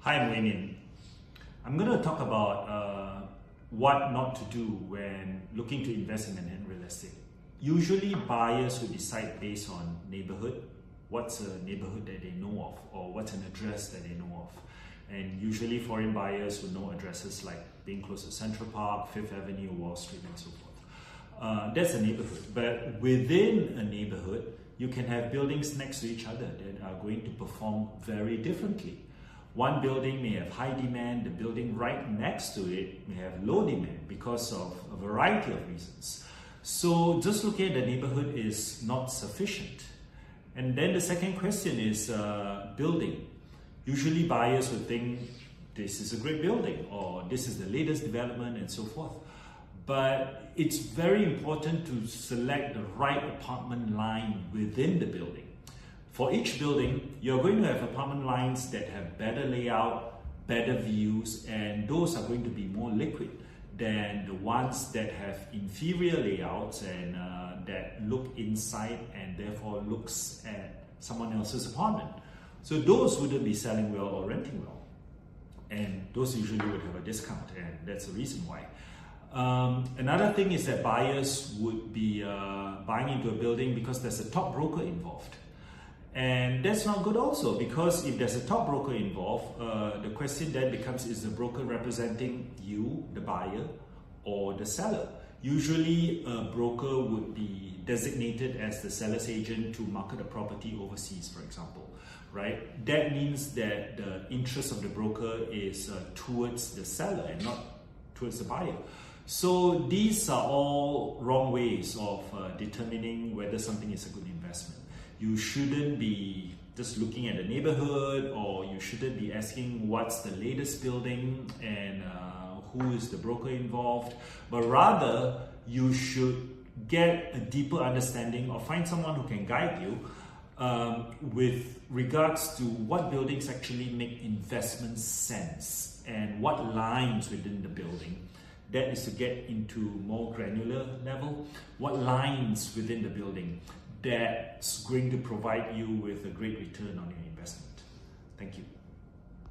Hi, I'm Weimin. I'm going to talk about what not to do when looking to invest in real estate. Usually buyers will decide based on neighborhood, what's a neighborhood that they know of, or what's an address that they know of. And usually foreign buyers will know addresses like being close to Central Park, Fifth Avenue, Wall Street, and so forth. That's a neighborhood. But within a neighborhood, you can have buildings next to each other that are going to perform very differently. One building may have high demand, the building right next to it may have low demand because of a variety of reasons. So just looking at the neighborhood is not sufficient. And then the second question is building. Usually buyers would think this is a great building or this is the latest development and so forth. But it's very important to select the right apartment line within the building. For each building, you're going to have apartment lines that have better layout, better views, and those are going to be more liquid than the ones that have inferior layouts and that look inside and therefore looks at someone else's apartment. So those wouldn't be selling well or renting well. And those usually would have a discount, and that's the reason why. Another thing is that buyers would be buying into a building because there's a top broker involved. And that's not good also, because if there's a top broker involved, the question then becomes, is the broker representing you, the buyer, or the seller? Usually a broker would be designated as the seller's agent to market a property overseas, for example, right? That means that the interest of the broker is towards the seller and not towards the buyer. So these are all wrong ways of determining whether something is a good investment. You shouldn't be just looking at the neighborhood, or you shouldn't be asking what's the latest building and who is the broker involved, but rather you should get a deeper understanding or find someone who can guide you with regards to what buildings actually make investment sense and what lines within the building. That is to get into more granular level. What lines within the building that's going to provide you with a great return on your investment. Thank you.